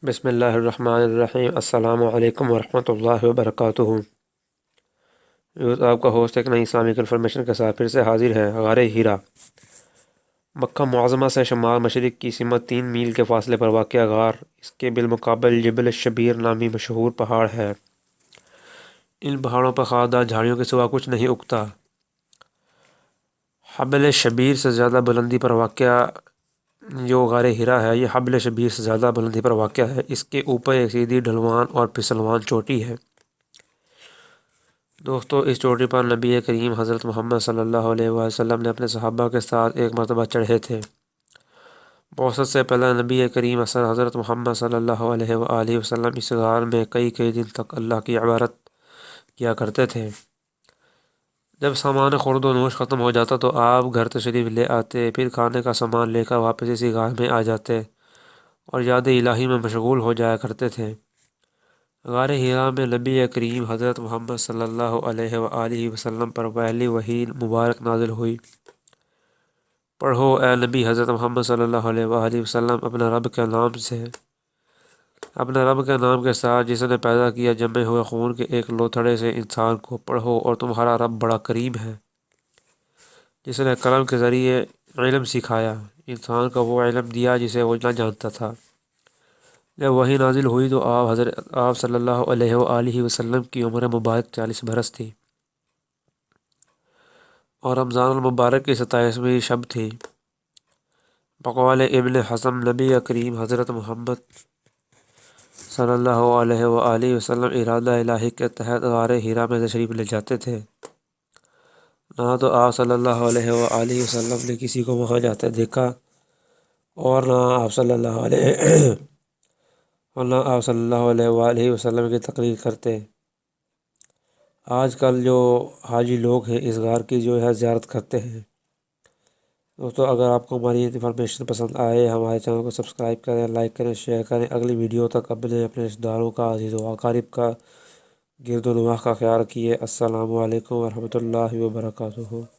بسم اللہ الرحمن الرحیم۔ السلام علیکم ورحمۃ اللہ وبرکاتہ۔ آپ کا ہوسٹ ایک نئی اسلامک انفارمیشن کے ساتھ پھر سے حاضر ہے۔ غار ہیرا مکہ معظمہ سے شمال مشرق کی سمت 3 میل کے فاصلے پر واقع غار، اس کے بالمقابل جبل شبیر نامی مشہور پہاڑ ہے۔ ان پہاڑوں پر خاردار جھاڑیوں کے سوا کچھ نہیں اگتا۔ حبل شبیر سے زیادہ بلندی پر واقع جو غار ہیرا ہے، یہ حبل شبیر سے زیادہ بلندی پر واقع ہے۔ اس کے اوپر ایک سیدھی ڈھلوان اور پھسلوان چوٹی ہے۔ دوستو، اس چوٹی پر نبی کریم حضرت محمد صلی اللہ علیہ وسلم نے اپنے صحابہ کے ساتھ ایک مرتبہ چڑھے تھے۔ بعثت سے پہلے نبی کریم حضرت محمد صلی اللہ علیہ وآلہ وسلم اس غار میں کئی دن تک اللہ کی عبادت کیا کرتے تھے۔ جب سامان خورد و نوش ختم ہو جاتا تو آپ گھر تشریف لے آتے، پھر کھانے کا سامان لے کر واپس اسی غار میں آ جاتے اور یاد الہی میں مشغول ہو جایا کرتے تھے۔ غار ہیرا میں نبی کریم حضرت محمد صلی اللہ علیہ وآلہ وسلم پر پہلی وحی مبارک نازل ہوئی۔ پڑھو اے نبی حضرت محمد صلی اللہ علیہ وآلہ وسلم، اپنے رب کے نام کے ساتھ جس نے پیدا کیا جمے ہوئے خون کے ایک لوتھڑے سے انسان کو، پڑھو اور تمہارا رب بڑا کریم ہے، جس نے قلم کے ذریعے علم سکھایا، انسان کو وہ علم دیا جسے وہ نہ جانتا تھا۔ جب وحی نازل ہوئی تو آپ صلی اللہ علیہ وآلہ وسلم کی عمر مبارک 40 برس تھی اور رمضان المبارک کی 27ویں شب تھی۔ بقول ابن حزم، نبی کریم حضرت محمد صلی اللہ علیہ وآلہ وسلم ارادہ الہی کے تحت غار ہیرا میں تشریف لے جاتے تھے۔ نہ تو آپ صلی اللہ علیہ وآلہ وسلم نے کسی کو وہاں جاتے دیکھا اور نہ آپ صلی اللہ علیہ وآلہ وسلم کی تقریر کرتے۔ آج کل جو حاجی لوگ ہیں اس غار کی جو ہے زیارت کرتے ہیں۔ دوستو، اگر آپ کو ہماری انفارمیشن پسند آئے، ہمارے چینل کو سبسکرائب کریں، لائک کریں، شیئر کریں۔ اگلی ویڈیو تک اپنے رشتہ داروں کا، عزیز و اقارب کا، گرد و نواح کا خیال رکھیے۔ السلام علیکم ورحمۃ اللہ وبرکاتہ۔